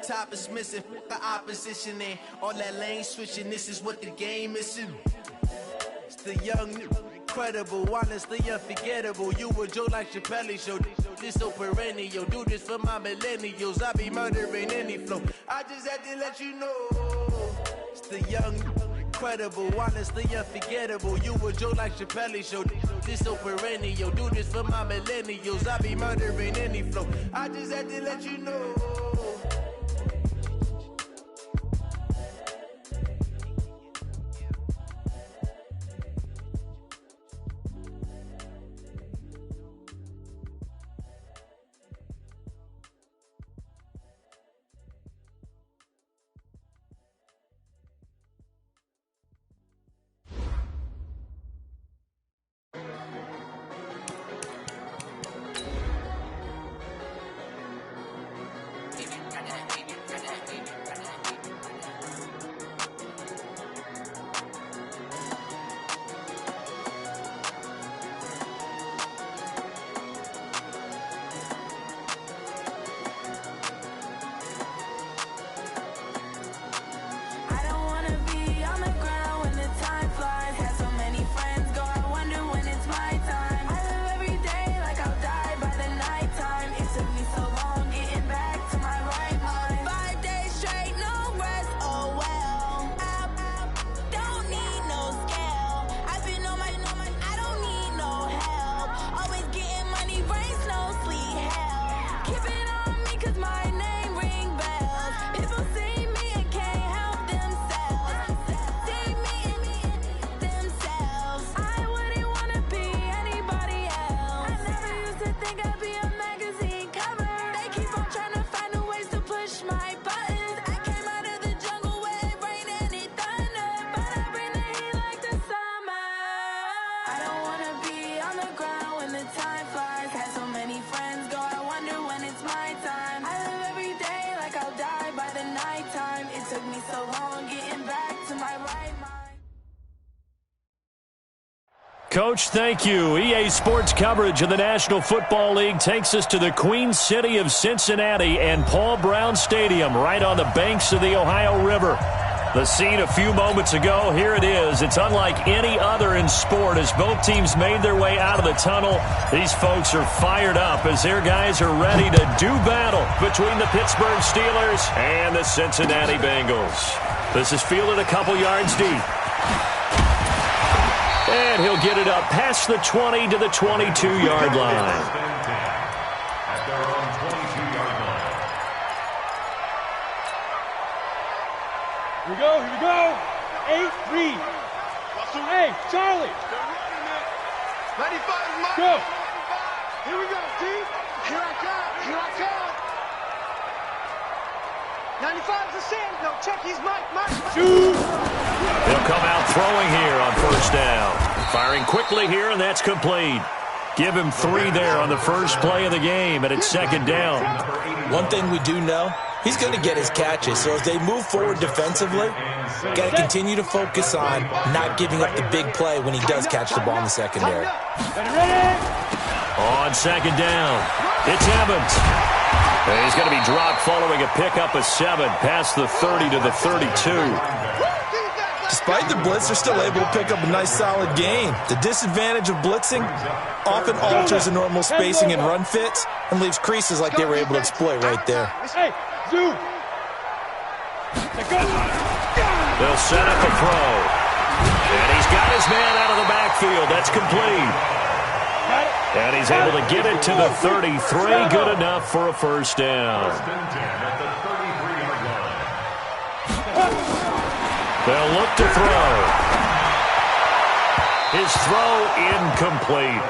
top is missing. The opposition and all that lane switching. This is what the game is. It's the young, incredible, honestly unforgettable. You a joke like Chappelle show. This so perennial. Do this for my millennials. I be murdering any flow. I just had to let you know. It's the young, incredible, honestly unforgettable. You a joke like Chappelle show. This so perennial. Do this for my millennials. I be murdering any flow. I just had to let you know. Coach, thank you. EA Sports coverage of the National Football League takes us to the Queen City of Cincinnati and Paul Brown Stadium right on the banks of the Ohio River. The scene a few moments ago, here it is. It's unlike any other in sport as both teams made their way out of the tunnel. These folks are fired up as their guys are ready to do battle between the Pittsburgh Steelers and the Cincinnati Bengals. This is fielded a couple yards deep. And he'll get it up past the 20 to the 22-yard line. Here we go. 8-3. Hey, Charlie. 95, go. Here we go, D. Here I come. 95 to Sam. No, check his mic. Shoot. He'll come out throwing here on first down. Firing quickly here, and that's complete. Give him 3 there on the first play of the game, and it's second down. One thing we do know, he's going to get his catches. So as they move forward defensively, got to continue to focus on not giving up the big play when he does catch the ball in the secondary. On second down, it's Evans. And he's going to be dropped following a pickup of 7 past the 30 to the 32. Despite the blitz, they're still able to pick up a nice solid gain. The disadvantage of blitzing often alters the normal spacing and run fits and leaves creases like they were able to exploit right there. They'll set up a throw. And he's got his man out of the backfield. That's complete. And he's able to get it to the 33. Good enough for a first down. They'll look to throw. His throw incomplete.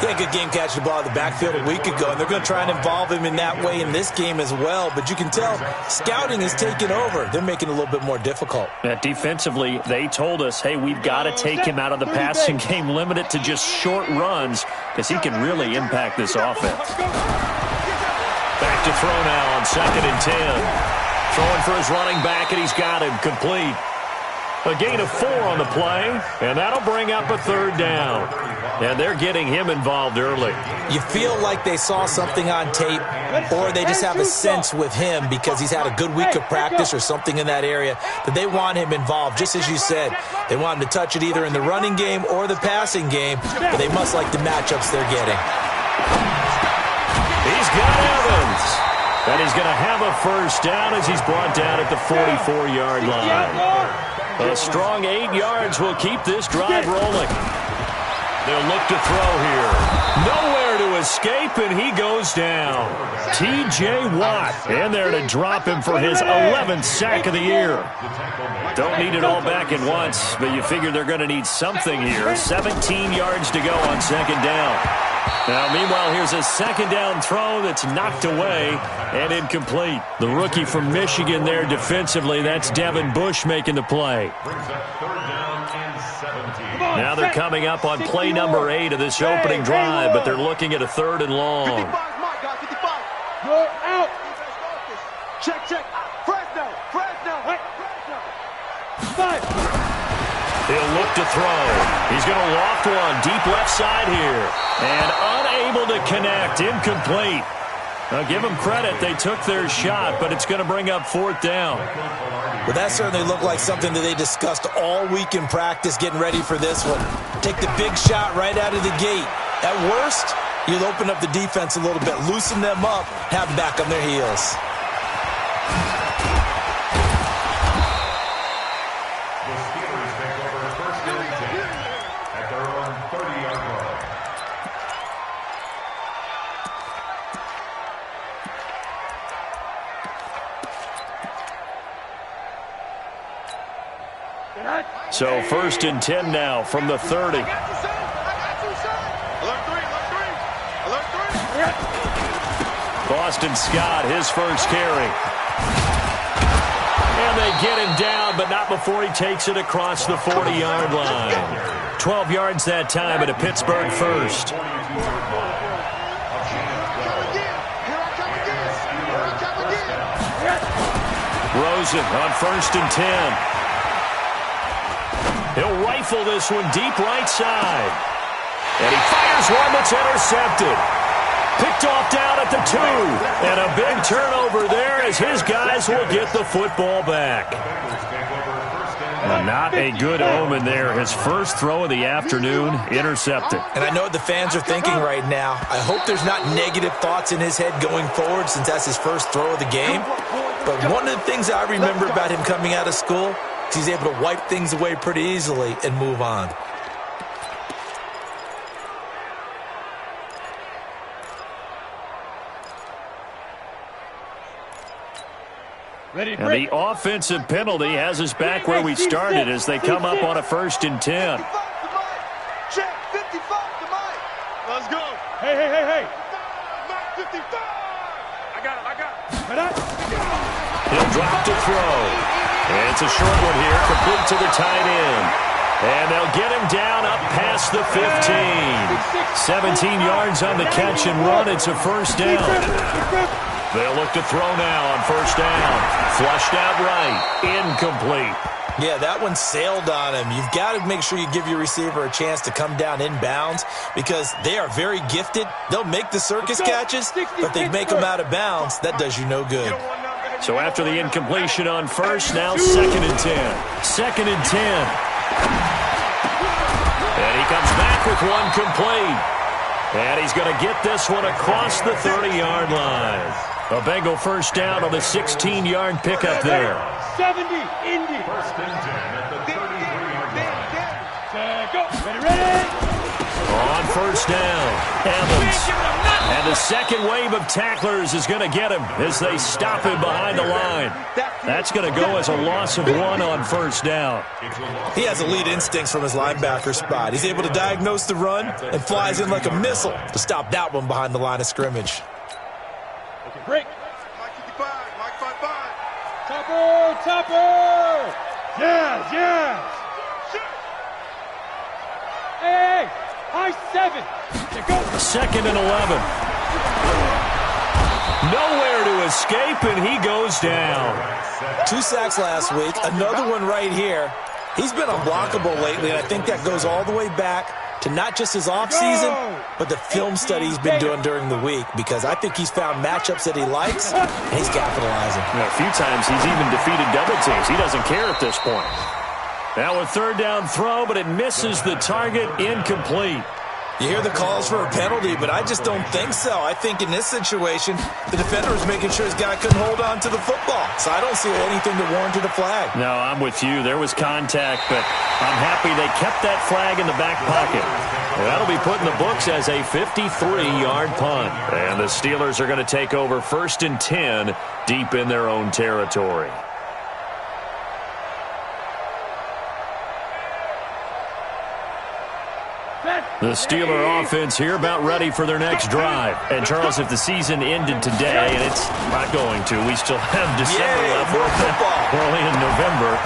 He had a good game catching the ball in the backfield a week ago, and they're going to try and involve him in that way in this game as well. But you can tell scouting is taking over. They're making it a little bit more difficult. Defensively, they told us, hey, we've got to take him out of the passing game, limit it to just short runs, because he can really impact this offense. Back to throw now on 2nd and 10. Throwing for his running back, and he's got him complete. A gain of 4 on the play, and that'll bring up a 3rd down. And they're getting him involved early. You feel like they saw something on tape, or they just have a sense with him because he's had a good week of practice or something in that area that they want him involved. Just as you said, they want him to touch it either in the running game or the passing game, but they must like the matchups they're getting. He's got Evans. And he's going to have a 1st down as he's brought down at the 44-yard line. A strong 8 yards will keep this drive rolling. They'll look to throw here. Nowhere to escape, and he goes down. T.J. Watt in there to drop him for his 11th sack of the year. Don't need it all back at once, but you figure they're going to need something here. 17 yards to go on 2nd down. Now, meanwhile, here's a 2nd down throw that's knocked away and incomplete. The rookie from Michigan there defensively, that's Devin Bush making the play. Now they're coming up on play number 8 of this opening drive, but they're looking at a 3rd and long. 55, go out. Check. Fresno. He'll look to throw. He's going to loft one deep left side here. And unable to connect. Incomplete. Now, give them credit. They took their shot, but it's going to bring up 4th down. Well, that certainly looked like something that they discussed all week in practice, getting ready for this one. Take the big shot right out of the gate. At worst, you'll open up the defense a little bit, loosen them up, have them back on their heels. So 1st and 10 now from the 30. Boston Scott, his 1st carry. And they get him down, but not before he takes it across the 40-yard line. 12 yards that time at a Pittsburgh 1st. Rosen on 1st and 10. He'll rifle this one deep right side. And he fires one that's intercepted. Picked off down at the 2. And a big turnover there as his guys will get the football back. Well, not a good omen there. His 1st throw of the afternoon, intercepted. And I know what the fans are thinking right now. I hope there's not negative thoughts in his head going forward since that's his 1st throw of the game. But one of the things I remember about him coming out of school, he's able to wipe things away pretty easily and move on. And the offensive penalty has us back where we started as they come up on a 1st and 10. Check, 55 to Mike. Let's go. Hey. Mike 55. I got it. He'll drop to throw. And it's a short one here, complete to the tight end. And they'll get him down up past the 15. 17 yards on the catch and run. It's a 1st down. They'll look to throw now on 1st down. Flushed out right. Incomplete. Yeah, that one sailed on him. You've got to make sure you give your receiver a chance to come down inbounds because they are very gifted. They'll make the circus catches, but they make them out of bounds. That does you no good. So after the incompletion on 1st, now 2nd and 10. 2nd and 10. And he comes back with one complete. And he's going to get this one across the 30-yard line. A Bengal 1st down on the 16-yard pickup there. 70, Indy. 1st and 10 at the 33-yard line. Go. Ready. On 1st down, Evans. And the second wave of tacklers is going to get him as they stop him behind the line. That's going to go as a loss of 1 on 1st down. He has elite instincts from his linebacker spot. He's able to diagnose the run and flies in like a missile to stop that one behind the line of scrimmage. Okay, break. Mike 55, Mike 55. Topper. Yes. Hey, high 7. 2nd and 11. Nowhere to escape, and he goes down. 2 sacks last week, another one right here. He's been unblockable lately, and I think that goes all the way back to not just his offseason, but the film study he's been doing during the week, because I think he's found matchups that he likes, and he's capitalizing. A few times he's even defeated double teams. He doesn't care at this point. Now a third down throw, but it misses the target, incomplete. You hear the calls for a penalty, but I just don't think so. I think in this situation, the defender was making sure his guy couldn't hold on to the football. So I don't see anything that warranted a flag. No, I'm with you. There was contact, but I'm happy they kept that flag in the back pocket. And that'll be put in the books as a 53-yard punt. And the Steelers are going to take over 1st and 10 deep in their own territory. The Steeler offense here about ready for their next drive. And, Charles, if the season ended today, and it's not going to, we still have December left. We're only in November.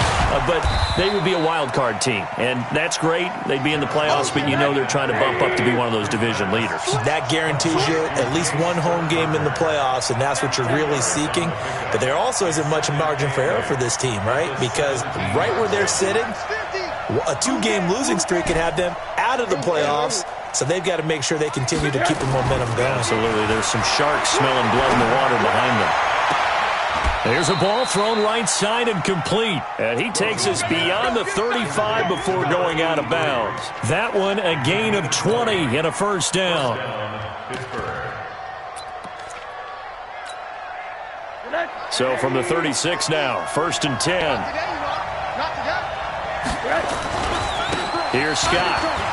But they would be a wild card team. And that's great. They'd be in the playoffs, but you know they're trying to bump up to be one of those division leaders. That guarantees you at least one home game in the playoffs, and that's what you're really seeking. But there also isn't much margin for error for this team, right? Because right where they're sitting, a 2-game losing streak could have them out of the playoffs, so they've got to make sure they continue to keep the momentum going. Absolutely. There's some sharks smelling blood in the water behind them. There's a ball thrown right side and complete. And he takes us beyond the 35 before going out of bounds. That one a gain of 20 and a first down. So from the 36 now, 1st and 10. Here's Scott.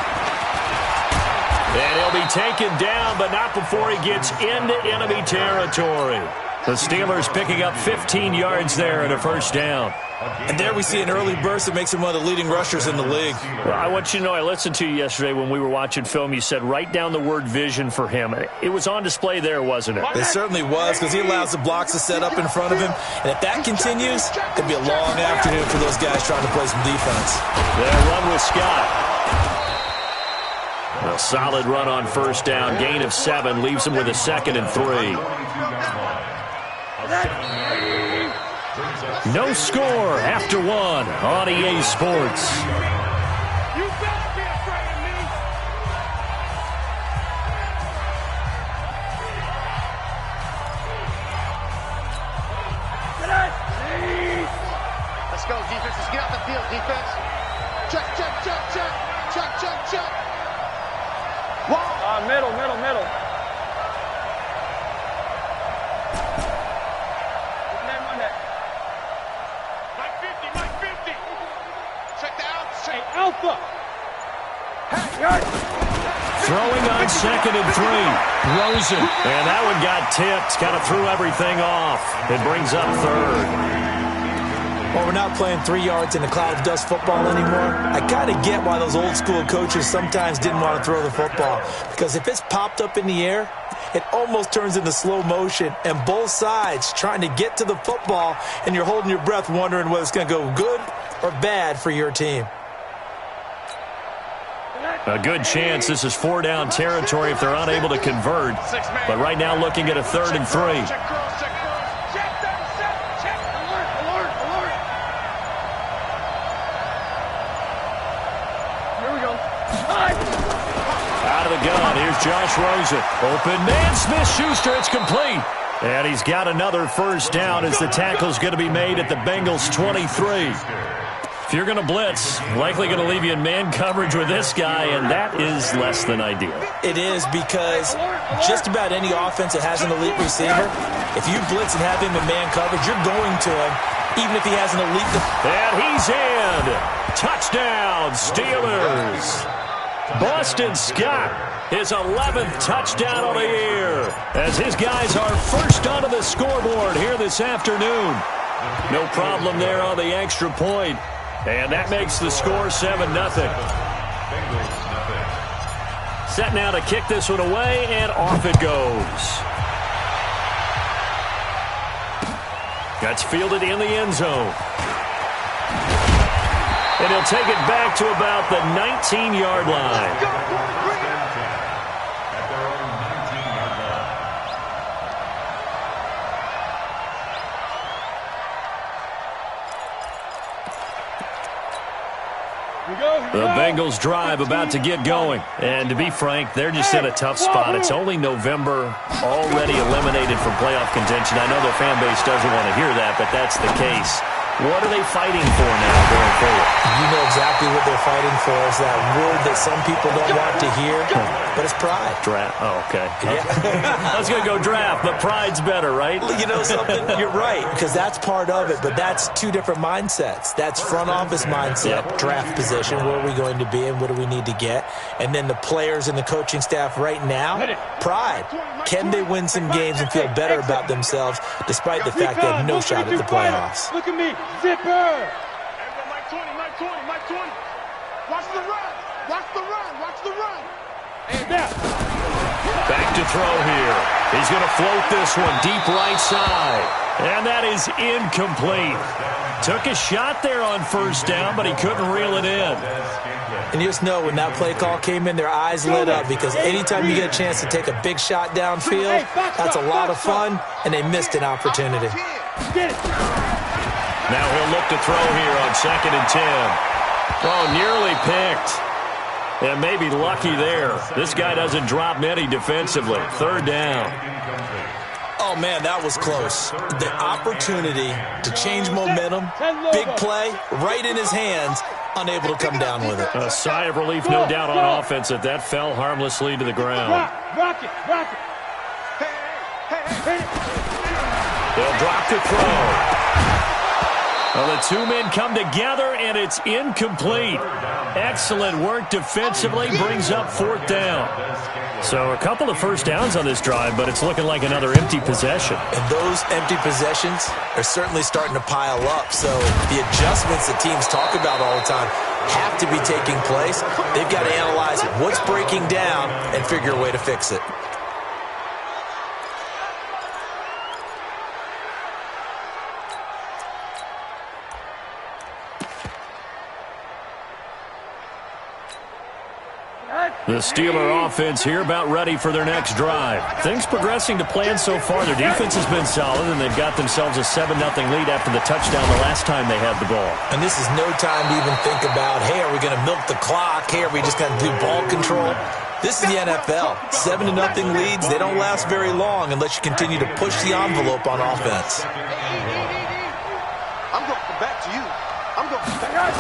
And he'll be taken down, but not before he gets into enemy territory. The Steelers picking up 15 yards there and a first down. And there we see an early burst that makes him one of the leading rushers in the league. Well, I want you to know, I listened to you yesterday when we were watching film. You said write down the word vision for him. It was on display there, wasn't it? It certainly was, because he allows the blocks to set up in front of him. And if that continues, it'll be a long afternoon for those guys trying to play some defense. They'll run with Scott. A solid run on first down. Gain of 7 leaves him with a 2nd and 3. No score after 1 on EA Sports. You better be afraid of me. Let's go, defense. Let's get out the field, defense. Check, check, check, check. Check, check, check. Middle. Mike 50. Check the outs. Hey, Alpha. Throwing on 2nd and 3. Rosen. And that one got tipped. Kind of threw everything off. It brings up 3rd. Well, we're not playing 3 yards in a cloud of dust football anymore. I kind of get why those old school coaches sometimes didn't want to throw the football. Because if it's popped up in the air, it almost turns into slow motion. And both sides trying to get to the football, and you're holding your breath wondering whether it's going to go good or bad for your team. A good chance this is 4-down territory if they're unable to convert. But right now looking at a 3rd and 3. Out of the gun, here's Josh Rosen. Open man, Smith-Schuster, it's complete. And he's got another first down as the tackle's going to be made at the Bengals 23. If you're going to blitz, likely going to leave you in man coverage with this guy, and that is less than ideal. It is, because just about any offense that has an elite receiver, if you blitz and have him in man coverage, you're going to him, even if he has an elite. And he's in. Touchdown, Steelers. Boston Scott, his 11th touchdown on the year, as his guys are first onto the scoreboard here this afternoon. No problem there on the extra point. And that makes the score 7-0. Set now to kick this one away, and off it goes. That's fielded in the end zone. And he'll take it back to about the 19-yard line. The Bengals drive about to get going. And to be frank, they're just in a tough spot. It's only November, already eliminated from playoff contention. I know their fan base doesn't want to hear that, but that's the case. What are they fighting for now going forward? You know exactly what they're fighting for. Is that word that some people don't want to hear, but it's pride. Draft. Oh, okay. Yeah. I was going to go draft, but pride's better, right? You know something? You're right, because that's part of it, but that's two different mindsets. That's front office mindset, draft position, where are we going to be and what do we need to get? And then the players and the coaching staff right now, pride. Can they win some games and feel better about themselves despite the fact they have no shot at the playoffs? Look at me. Zipper! Mike 20, Mike 20, Mike 20. Watch the run. Watch the run. Watch the run. And now. Back to throw here. He's going to float this one deep right side. And that is incomplete. Took a shot there on first down, but he couldn't reel it in. And you just know when that play call came in, their eyes lit up because anytime you get a chance to take a big shot downfield, that's a lot of fun, and they missed an opportunity. Get it. Now he'll look to throw here on 2nd and 10. Oh, nearly picked. And maybe lucky there. This guy doesn't drop many defensively. 3rd down. Oh, man, that was close. The opportunity to change momentum, big play, right in his hands, unable to come down with it. A sigh of relief, no doubt, on offense that that fell harmlessly to the ground. Rock it, rock it. Hey. They'll drop to throw. Well, the two men come together, and it's incomplete. Excellent work defensively, brings up 4th down. So a couple of first downs on this drive, but it's looking like another empty possession. And those empty possessions are certainly starting to pile up. So the adjustments that teams talk about all the time have to be taking place. They've got to analyze what's breaking down and figure a way to fix it. The Steeler offense here about ready for their next drive. Things progressing to plan so far. Their defense has been solid, and they've got themselves a 7-0 lead after the touchdown the last time they had the ball. And this is no time to even think about, hey, are we going to milk the clock? Hey, are we just going to do ball control? This is the NFL. 7-0 leads, they don't last very long unless you continue to push the envelope on offense. I'm going back to you. I'm going back.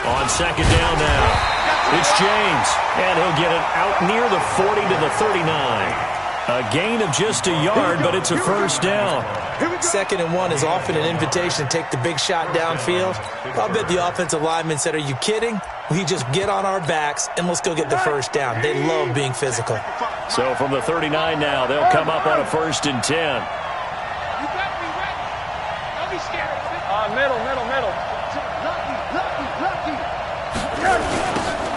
On 2nd down now. It's James, and he'll get it out near the 40 to the 39. A gain of just a yard, but it's a first down. 2nd and 1 is often an invitation to take the big shot downfield. I'll bet the offensive lineman said, are you kidding? We just get on our backs, and let's go get the first down. They love being physical. So from the 39 now, they'll come up on a 1st and 10. You got me ready. Don't be scared. Middle.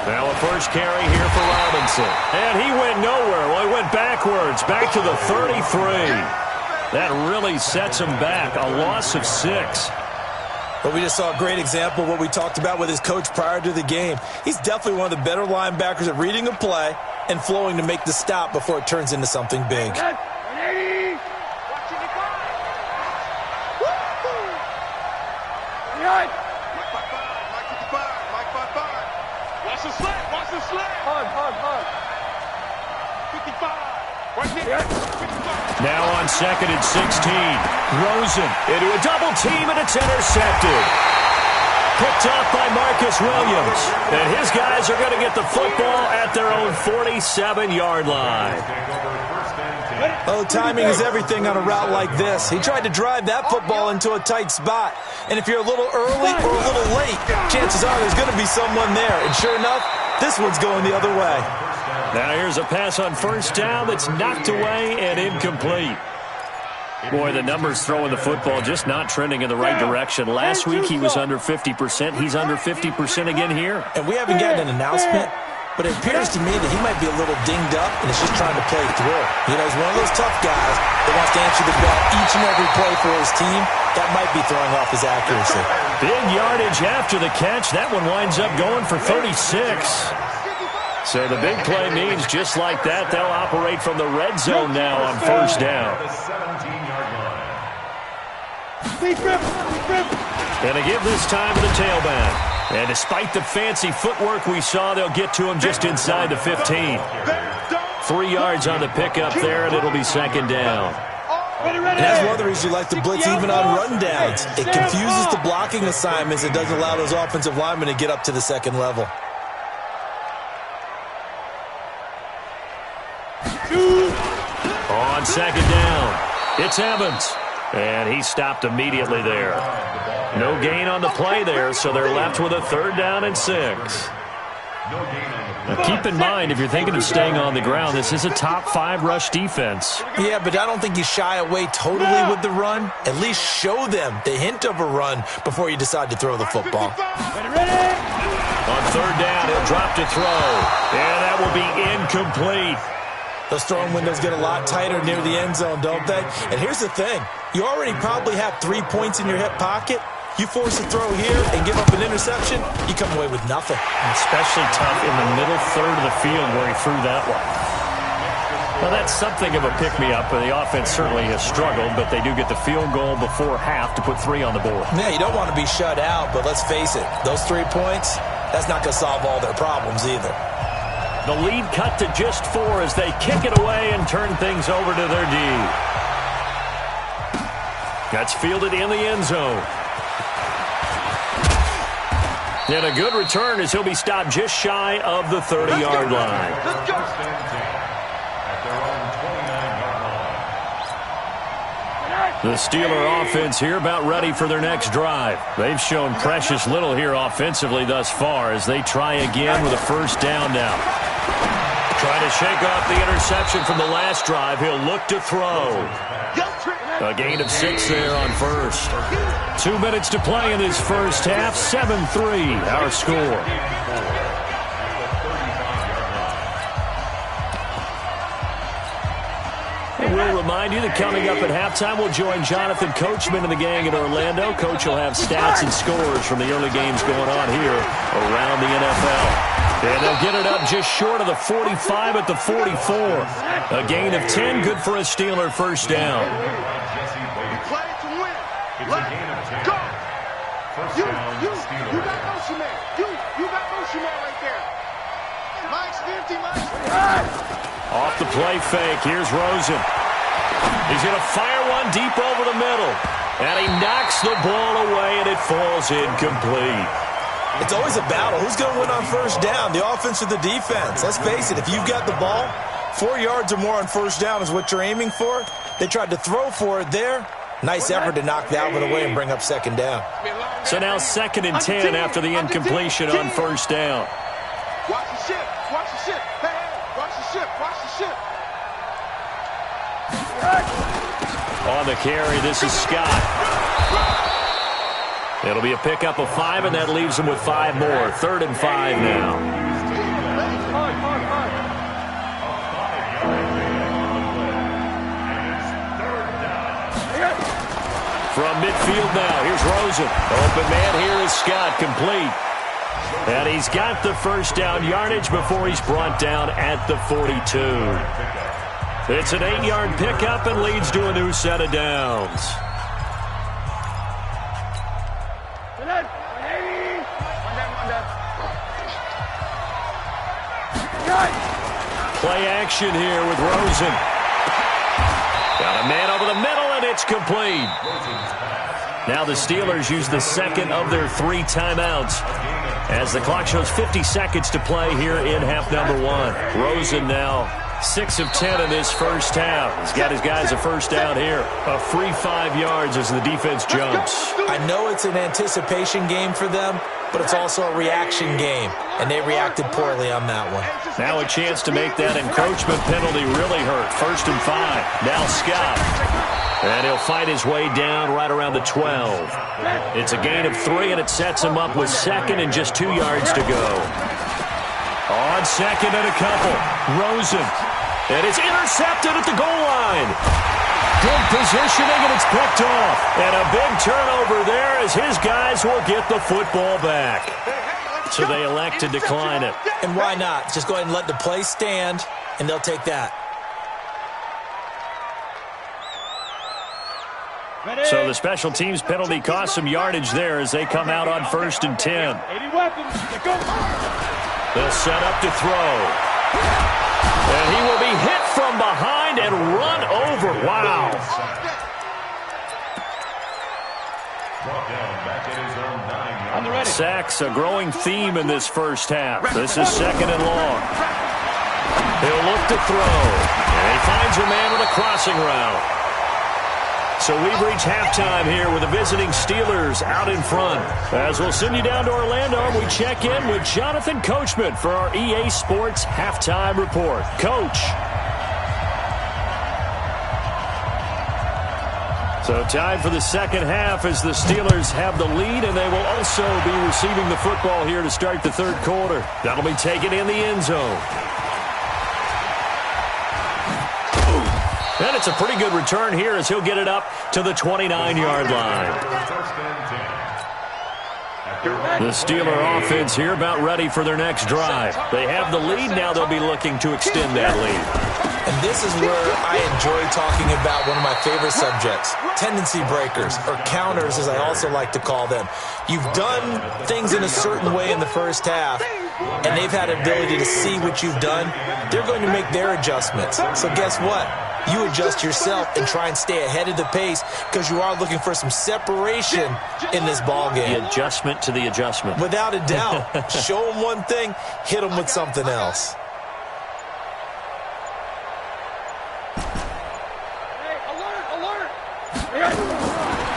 Now a first carry here for Robinson. And he went nowhere. Well, he went backwards, back to the 33. That really sets him back. A loss of 6. But we just saw a great example of what we talked about with his coach prior to the game. He's definitely one of the better linebackers at reading a play and flowing to make the stop before it turns into something big. Now on 2nd and 16. Rosen into a double team, and it's intercepted. Picked up by Marcus Williams. And his guys are going to get the football at their own 47-yard line. Oh, timing is everything on a route like this. He tried to drive that football into a tight spot. And if you're a little early or a little late, chances are there's going to be someone there. And sure enough, this one's going the other way. Now here's a pass on first down that's knocked away and incomplete. Boy, the numbers throwing the football just not trending in the right direction. Last week he was under 50%. He's under 50% again here. And we haven't gotten an announcement, but it appears to me that he might be a little dinged up and is just trying to play through. You know, he's one of those tough guys that wants to answer the bell each and every play for his team. That might be throwing off his accuracy. Big yardage after the catch. That one winds up going for 36. So the big play means just like that, they'll operate from the red zone now on first down. And they give this time to the tailback. And despite the fancy footwork we saw, they'll get to him just inside the 15. 3 yards on the pickup there, and it'll be second down. And that's one of the reasons you like the blitz even on rundowns. It confuses the blocking assignments. It doesn't allow those offensive linemen to get up to the second level. On second down, it's Evans. And he stopped immediately there. No gain on the play there, so they're left with a 3rd down and 6. Now keep in mind, if you're thinking of staying on the ground, this is a top 5 rush defense. Yeah, but I don't think you shy away totally with the run. At least show them the hint of a run before you decide to throw the football. On 3rd down, he'll drop to throw. And that will be incomplete. Those throwing windows get a lot tighter near the end zone, don't they? And here's the thing. You already probably have 3 points in your hip pocket. You force a throw here and give up an interception, you come away with nothing. Especially tough in the middle third of the field where he threw that one. Well, that's something of a pick-me-up. The offense certainly has struggled, but they do get the field goal before half to put 3 on the board. Yeah, you don't want to be shut out, but let's face it, those 3 points, that's not going to solve all their problems either. The lead cut to just 4 as they kick it away and turn things over to their D. That's fielded in the end zone. And a good return as he'll be stopped just shy of the 30-yard line. Let's go. The Steeler offense here about ready for their next drive. They've shown precious little here offensively thus far as they try again with a 1st down now. Trying to shake off the interception from the last drive. He'll look to throw. A gain of 6 there on 1st. 2 minutes to play in this first half. 7-3 our score. And we'll remind you that coming up at halftime, we'll join Jonathan Coachman and the gang in Orlando. Coach will have stats and scores from the early games going on here around the NFL. And they'll get it up just short of the 45 at the 44. A gain of 10, good for a Steeler 1st down. Play to win. Let's go. You got motion man. You got motion man right there. Mike's 50, Mike's. Off the play fake, here's Rosen. He's going to fire one deep over the middle. And he knocks the ball away, and it falls incomplete. It's always a battle. Who's going to win on 1st down, the offense or the defense? Let's face it, if you've got the ball, 4 yards or more on 1st down is what you're aiming for. They tried to throw for it there. Nice effort to knock that one away and bring up 2nd down. So now 2nd and 10 after the incompletion on 1st down. Watch the ship. Watch the ship. Hey, watch the ship. Watch the ship. On the carry, this is Scott. It'll be a pickup of 5, and that leaves them with 5 more. 3rd and 5 now. From midfield now, here's Rosen. Open man here is Scott, complete. And he's got the 1st down yardage before he's brought down at the 42. It's an 8-yard pickup and leads to a new set of downs. Play action here with Rosen. Got a man over the middle, and it's complete. Now the Steelers use the 2nd of their 3 timeouts as the clock shows 50 seconds to play here in half number 1. Rosen now 6 of 10 in this first half. He's got his guys a 1st down here. A free 5 yards as the defense jumps. I know it's an anticipation game for them, but it's also a reaction game, and they reacted poorly on that one. Now a chance to make that encroachment penalty really hurt. 1st and 5. Now Scott. And he'll fight his way down right around the 12. It's a gain of 3, and it sets him up with 2nd and just 2 yards to go. On 2nd and a couple. Rosen. And it's intercepted at the goal line. Good positioning, and it's picked off. And a big turnover there as his guys will get the football back. So they elect to decline it. And why not? Just go ahead and let the play stand, and they'll take that. So the special teams penalty cost some yardage there as they come out on 1st and 10. They'll set up to throw. And he will be hit from behind and run over. Wow. Sacks, a growing theme in this first half. This is 2nd and long. He'll look to throw. And he finds a man with a crossing route. So we've reached halftime here with the visiting Steelers out in front. As we'll send you down to Orlando, we check in with Jonathan Coachman for our EA Sports Halftime Report. Coach. So time for the second half as the Steelers have the lead, and they will also be receiving the football here to start the third quarter. That'll be taken in the end zone. And it's a pretty good return here as he'll get it up to the 29-yard line. The Steeler offense here about ready for their next drive. They have the lead. Now they'll be looking to extend that lead. And this is where I enjoy talking about one of my favorite subjects, tendency breakers, or counters as I also like to call them. You've done things in a certain way in the first half, and they've had ability to see what you've done. They're going to make their adjustments. So guess what? You adjust yourself and try and stay ahead of the pace because you are looking for some separation in this ballgame. The adjustment to the adjustment. Without a doubt. Show them one thing, hit them with something else.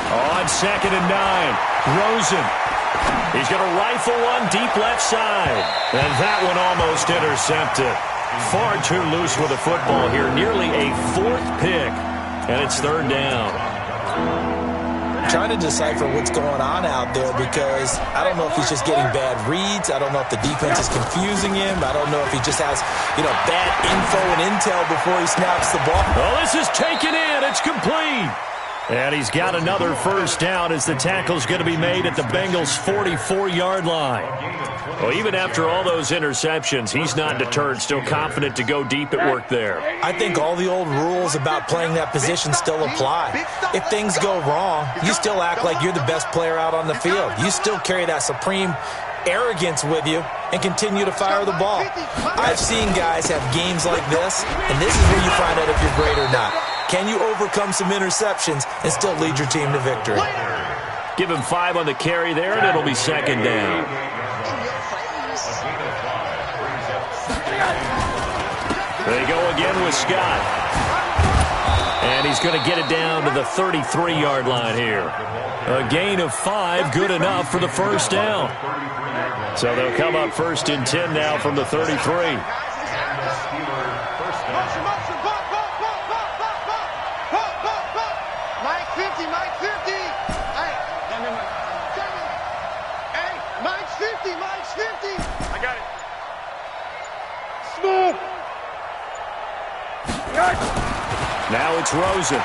On 2nd and 9, Rosen. He's going to rifle one deep left side. And that one almost intercepted. Far too loose with the football here. Nearly a 4th pick. And it's 3rd down. I'm trying to decipher what's going on out there because I don't know if he's just getting bad reads. I don't know if the defense is confusing him. I don't know if he just has, bad info and intel before he snaps the ball. Oh, this is taken in. It's complete. And he's got another first down as the tackle's going to be made at the Bengals' 44-yard line. Well, even after all those interceptions, he's not deterred, still confident to go deep at work there. I think all the old rules about playing that position still apply. If things go wrong, you still act like you're the best player out on the field. You still carry that supreme arrogance with you and continue to fire the ball. I've seen guys have games like this, and this is where you find out if you're great or not. Can you overcome some interceptions and still lead your team to victory? Give him 5 on the carry there, and it'll be 2nd down. They go again with Scott. And he's going to get it down to the 33-yard line here. A gain of 5, good enough for the first down. So they'll come up 1st and 10 now from the 33. Now it's Rosen.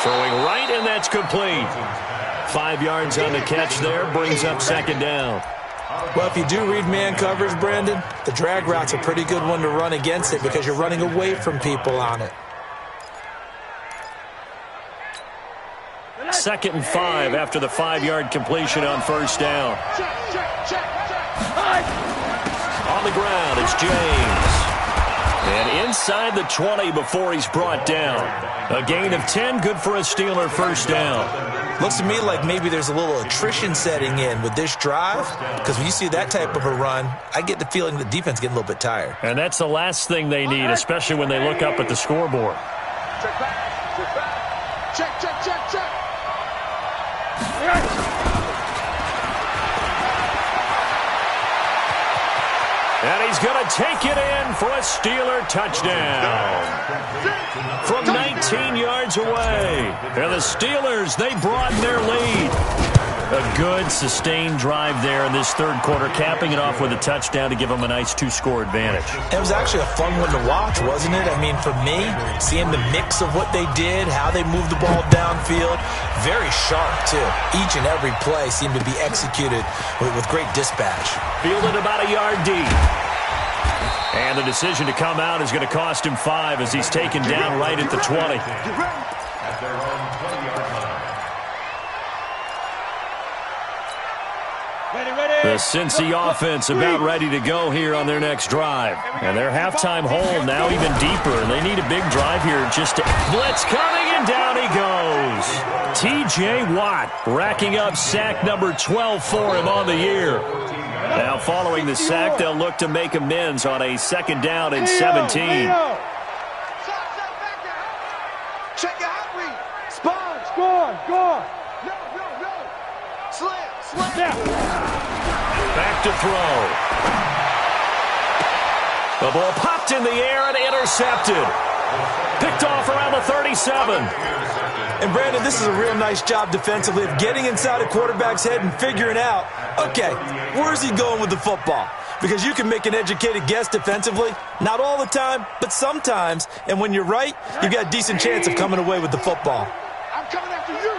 Throwing right, and that's complete. 5 yards on the catch there, brings up 2nd down. Well, if you do read man coverage, Brandon, the drag route's a pretty good one to run against it because you're running away from people on it. 2nd and 5 after the 5-yard completion on first down. On the ground, it's James. And inside the 20 before he's brought down. A gain of 10, good for a Steeler first down. Looks to me like maybe there's a little attrition setting in with this drive, because when you see that type of a run, I get the feeling the defense getting a little bit tired. And that's the last thing they need, especially when they look up at the scoreboard. Check back, check back. Check, check, check, check. And he's going to take it in for a Steeler touchdown from 19 yards away. And the Steelers, they broaden their lead. A good, sustained drive there in this third quarter, capping it off with a touchdown to give them a nice 2-score advantage. It was actually a fun one to watch, wasn't it? I mean, for me, seeing the mix of what they did, how they moved the ball downfield, very sharp, too. Each and every play seemed to be executed with great dispatch. Fielded about a yard deep. And the decision to come out is going to cost him 5 as he's taken down right at the 20. At their own 20-yard line. The Cincy offense about ready to go here on their next drive. And their halftime hole now even deeper. And they need a big drive here just to... Blitz coming, and down he goes. T.J. Watt racking up sack number 12 for him on the year. Now following the sack, they'll look to make amends on a 2nd down and 17. Check your hot read. Sponge. Go on. No. Slam. Yeah. Back to throw. The ball popped in the air and intercepted. Picked off around the 37. And Brandon, this is a real nice job defensively of getting inside a quarterback's head and figuring out, okay, where's he going with the football? Because you can make an educated guess defensively. Not all the time, but sometimes. And when you're right, you've got a decent chance of coming away with the football. I'm coming after you.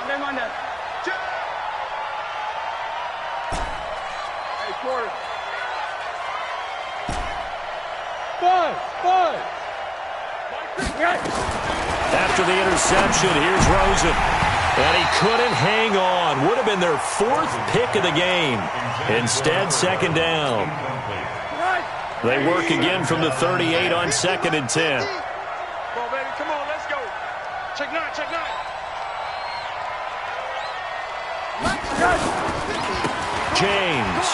Name on that. Hey, quarter. Five. After the interception, here's Rosen. And he couldn't hang on. Would have been their 4th pick of the game. Instead, 2nd down. They work again from the 38 on 2nd and 10. Come on, baby. Come on, let's go. Check 9. James.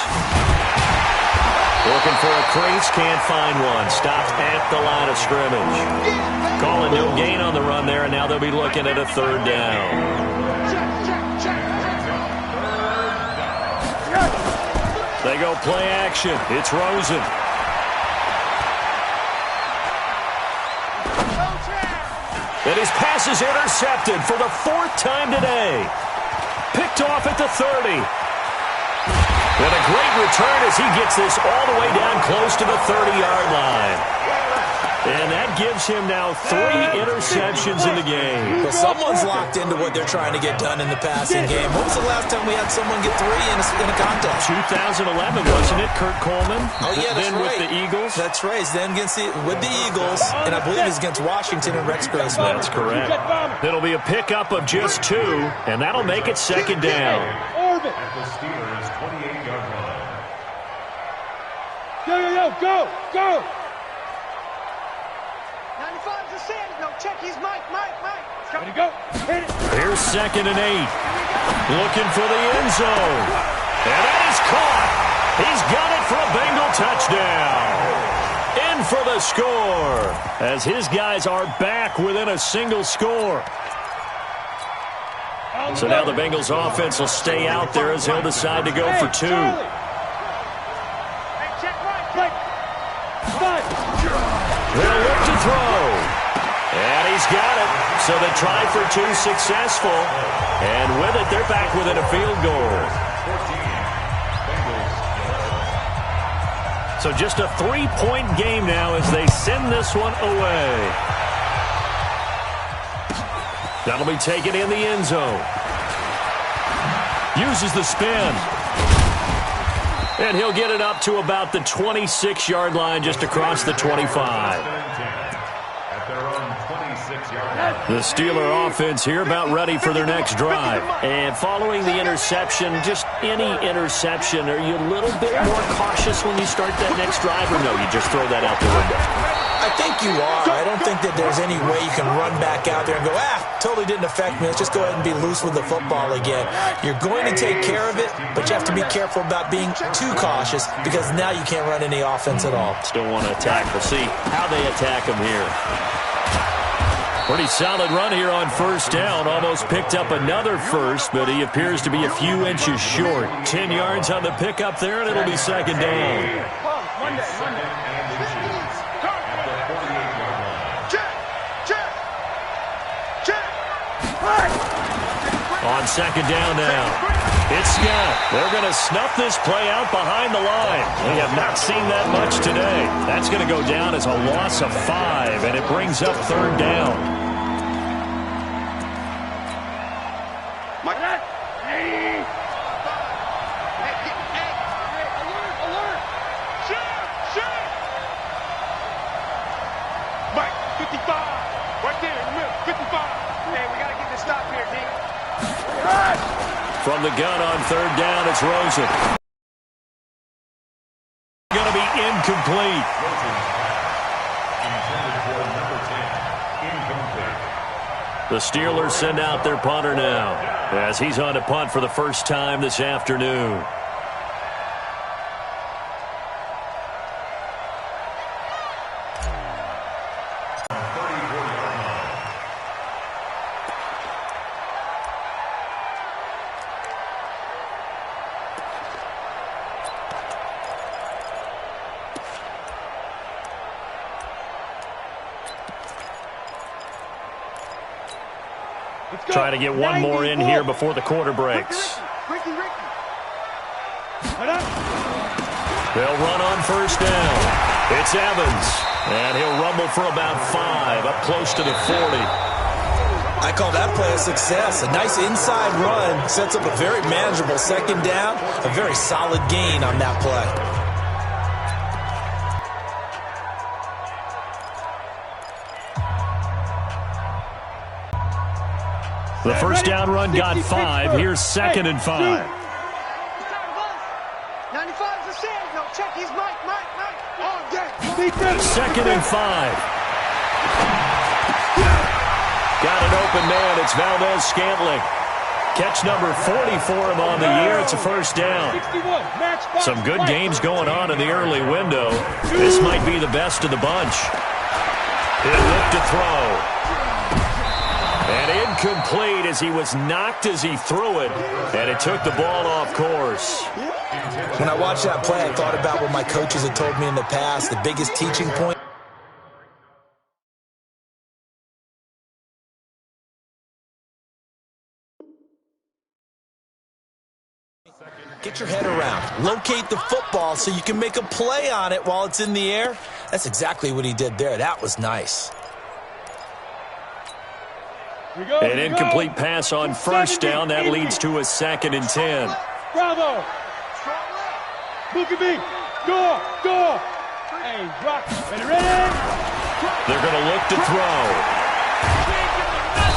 Looking for a crease, can't find one. Stopped at the line of scrimmage. Calling no gain on the run there, and now they'll be looking at a 3rd down. They go play action. It's Rosen. And his pass is intercepted for the 4th time today. Picked off at the 30. And a great return as he gets this all the way down close to the 30-yard line. And that gives him now 3 interceptions in the game. Well, someone's locked into what they're trying to get done in the passing game. When was the last time we had someone get 3 in a contest? 2011, wasn't it, Kurt Coleman? Oh, yeah, that's then right. With the Eagles? That's right. Then with the Eagles, and I believe it's against Washington and Rex Grossman. That's correct. It'll be a pickup of just 2, and that'll make it 2nd down. At the Steelers' 28-yard line. Go. 95's the send. No, check. He's Mike. Ready to go. Hit it. Here's 2nd and 8. Looking for the end zone. And that is caught. He's got it for a Bengal touchdown. In for the score as his guys are back within a single score. So now the Bengals offense will stay out there as they'll decide to go for 2. Hey, check right. They'll look to throw. And he's got it. So the try for 2 successful. And with it, they're back within a field goal. So just a 3-point game now as they send this one away. That'll be taken in the end zone. Uses the spin. And he'll get it up to about the 26-yard line just across the 25. The Steeler offense here about ready for their next drive. And following the interception, just any interception, are you a little bit more cautious when you start that next drive, or no, you just throw that out the window? I think you are. I don't think that there's any way you can run back out there and go, totally didn't affect me. Let's just go ahead and be loose with the football again. You're going to take care of it, but you have to be careful about being too cautious because now you can't run any offense at all. Still want to attack. We'll see how they attack him here. Pretty solid run here on 1st down. Almost picked up another first, but he appears to be a few inches short. 10 yards on the pickup there, and it'll be 2nd down. On 2nd down now, it's Scott. They're going to snuff this play out behind the line. We have not seen that much today. That's going to go down as a loss of 5, and it brings up 3rd down. From the gun on third down, it's Rosen. Going to be incomplete. The Steelers send out their punter now, as he's on to punt for the first time this afternoon. Trying to get one more in here before the quarter breaks. They'll run on first down. It's Evans, and he'll rumble for about 5, up close to the 40. I call that play a success. A nice inside run sets up a very manageable second down, a very solid gain on that play. The first down run got 5. Here's 2nd and 5. 95's the same. No, check. He's Mike. Oh, yeah. 2nd and 5. Got an open man. It's Valdez-Scantling. Catch number 40 for him on the year. It's a first down. Some good games going on in the early window. This might be the best of the bunch. He'll look to throw. And incomplete as he was knocked as he threw it, and it took the ball off course. When I watched that play, I thought about what my coaches had told me in the past, the biggest teaching point. Get your head around. Locate the football so you can make a play on it while it's in the air. That's exactly what he did there. That was nice. An incomplete pass on first down. That leads to a 2nd and 10. Bravo. Look at me. Go. Hey, rock. Ready? They're going to look to throw.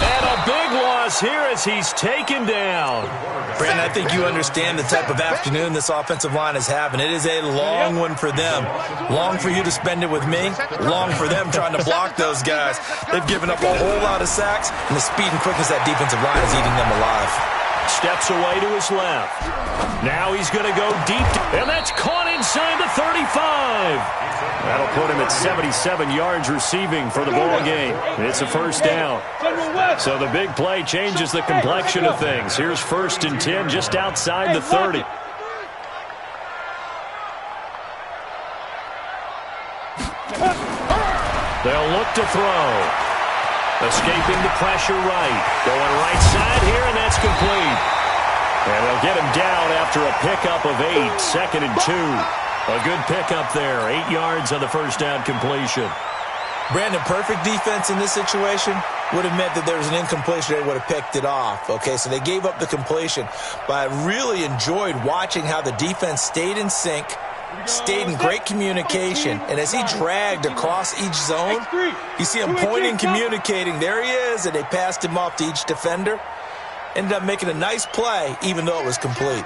And a big loss here as he's taken down. Brandon, I think you understand the type of afternoon this offensive line is having. It is a long one for them. Long for you to spend it with me. Long for them trying to block those guys. They've given up a whole lot of sacks, and the speed and quickness of that defensive line is eating them alive. Steps away to his left. Now he's going to go deep, and that's caught inside the 35. That'll put him at 77 yards receiving for the ball game. It's a first down. So the big play changes the complexion of things. Here's 1st and 10 just outside the 30. They'll look to throw. Escaping the pressure right. Going right side here, and that's complete. And they'll get him down after a pickup of 8. 2nd and 2. A good pickup there. 8 yards on the first down completion. Brandon, perfect defense in this situation would have meant that there was an incompletion. They would have picked it off. Okay, so they gave up the completion. But I really enjoyed watching how the defense stayed in sync, stayed in great communication, and as he dragged across each zone, you see him pointing, communicating. There he is, and they passed him off to each defender. Ended up making a nice play, even though it was complete.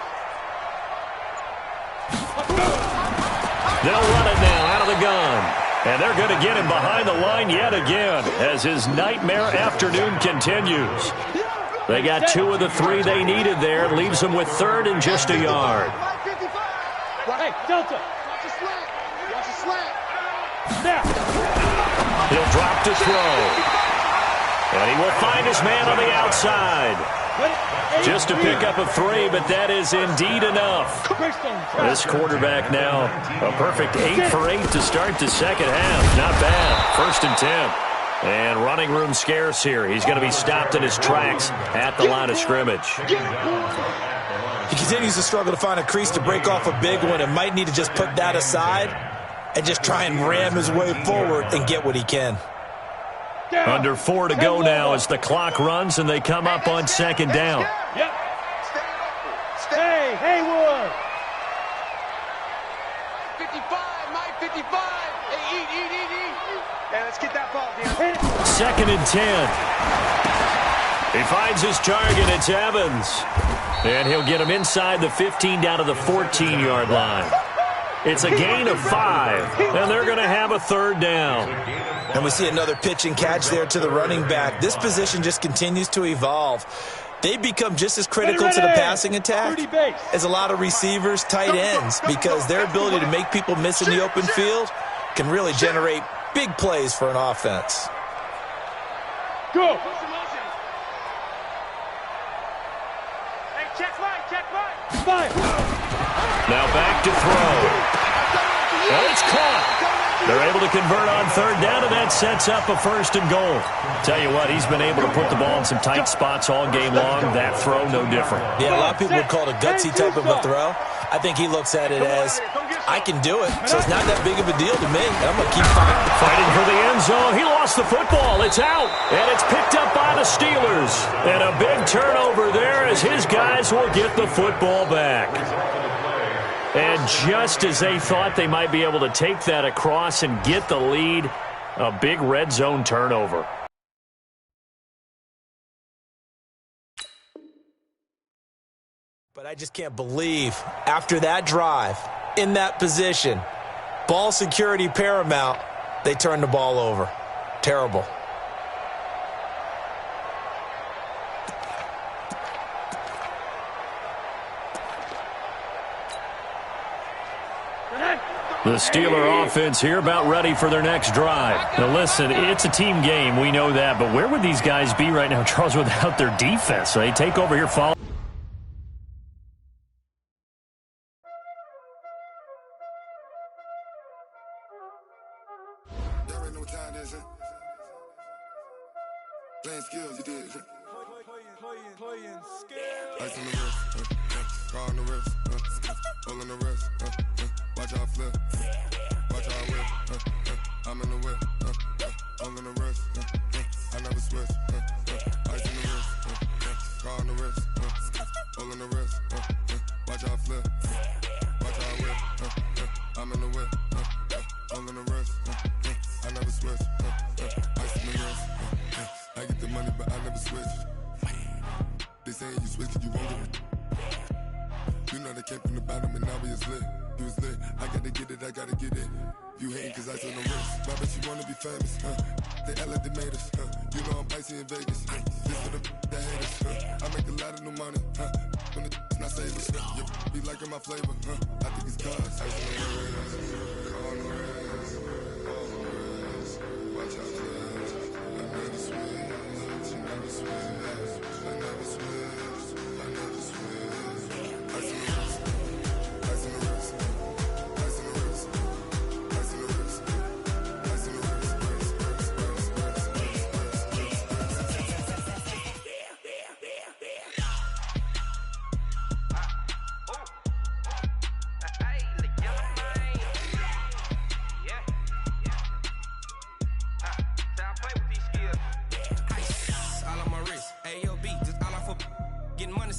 They'll run it now out of the gun. And they're going to get him behind the line yet again as his nightmare afternoon continues. They got 2 of the 3 they needed there. Leaves them with 3rd and just a yard. Hey, Delta. Watch the slant. Snap. He'll drop to throw. And he will find his man on the outside. Just to pick up a 3, but that is indeed enough. This quarterback now, a perfect 8 for 8 to start the second half. Not bad. 1st and 10. And running room scarce here. He's going to be stopped in his tracks at the line of scrimmage. He continues to struggle to find a crease to break off a big one and might need to just put that aside and just try and ram his way forward and get what he can. Under 4 to go now as the clock runs and they come up on 2nd down. Yep. Hey, Haywood. 55, Mike, 55. Hey, eat. Yeah, let's get that ball, Dan. 2nd and 10. He finds his target. It's Evans. And he'll get him inside the 15 down to the 14-yard line. It's a gain of 5, and they're going to have a third down. And we see another pitch and catch there to the running back. This position just continues to evolve. They become just as critical to the passing attack as a lot of receivers, tight ends, because their ability to make people miss in the open field can really generate big plays for an offense. Go! Fire! Now back to throw. And it's caught. They're able to convert on third down, and that sets up a first and goal. Tell you what, he's been able to put the ball in some tight spots all game long. That throw, no different. Yeah, a lot of people would call it a gutsy type of a throw. I think he looks at it as, I can do it, so it's not that big of a deal to me. I'm going to keep fighting. Fighting for the end zone. He lost the football. It's out, and it's picked up by the Steelers. And a big turnover there as his guys will get the football back. And just as they thought they might be able to take that across and get the lead, a big red zone turnover. But I just can't believe after that drive, in that position, ball security paramount, they turned the ball over. Terrible. The Steeler offense here about ready for their next drive. Now listen, it's a team game, we know that, but where would these guys be right now, Charles, without their defense? So they take over here following. Playing skills, you did. Playing skills. Ice on the wrist, car on the wrist, all on the wrist, watch out flip, watch out whip, I'm in the whip, all on the wrist, I never switch, ice on the wrist, car on the wrist, all on the wrist, watch out flip, watch out whip, I'm in the whip, all on the wrist, I never switch, ice on the wrist, I get the money but I never switch. They saying you switch cause you won't get it. You know they came from the bottom and now we is lit. You was lit, I gotta get it, I gotta get it. You hating cause I on the wrist. Why bet you wanna be famous, They act like they made us, You know I'm icy in Vegas, This for the that hate us, I make a lot of new money, When the not save us, Be liking my flavor, I think it's cause ice on the wrist, on the wrist, on the wrist. Watch out for this, I never switch, you never switch. I never switch, I never switch. Ice in the wrist, ice in the wrist, ice in the wrist, ice in the wrist, ice in the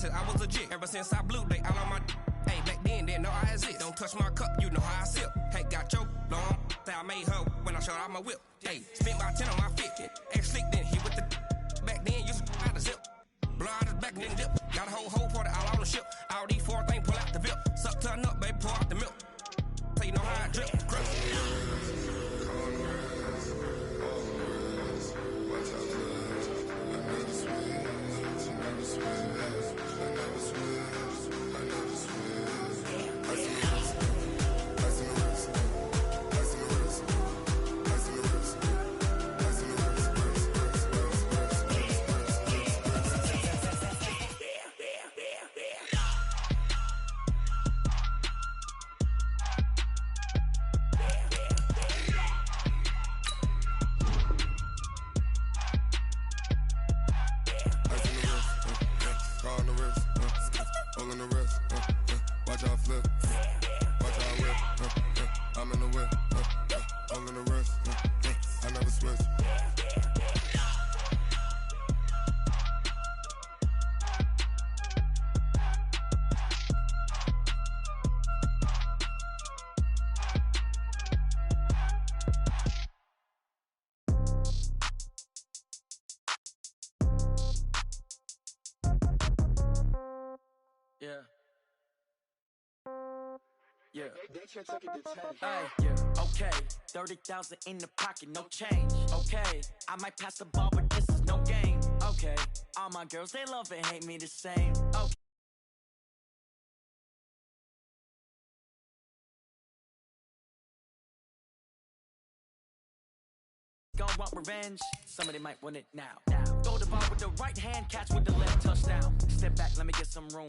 I was legit ever since I blew they all on my hey back then didn't know I exist. Don't touch my cup, you know how I sip. Hey, got your long that I made her when I showed out my whip. Hey, spent about 10 on my fit. Ex slick then he with the back then used to out the zip. Blow out his back and then dip. Got a whole party all on the ship. All these 4 things pull out the VIP. Suck turn up, baby, pour out the milk. So you know how I drip. Yeah. Yeah. They can't take it to 10. Hey, yeah. Okay. 30,000 in the pocket, no change. Okay. I might pass the ball, but this is no game. Okay. All my girls, they love and hate me the same. Okay. Gon' want revenge, somebody might want it now. Throw the ball with the right hand, catch with the left, touchdown. Step back, let me get some room.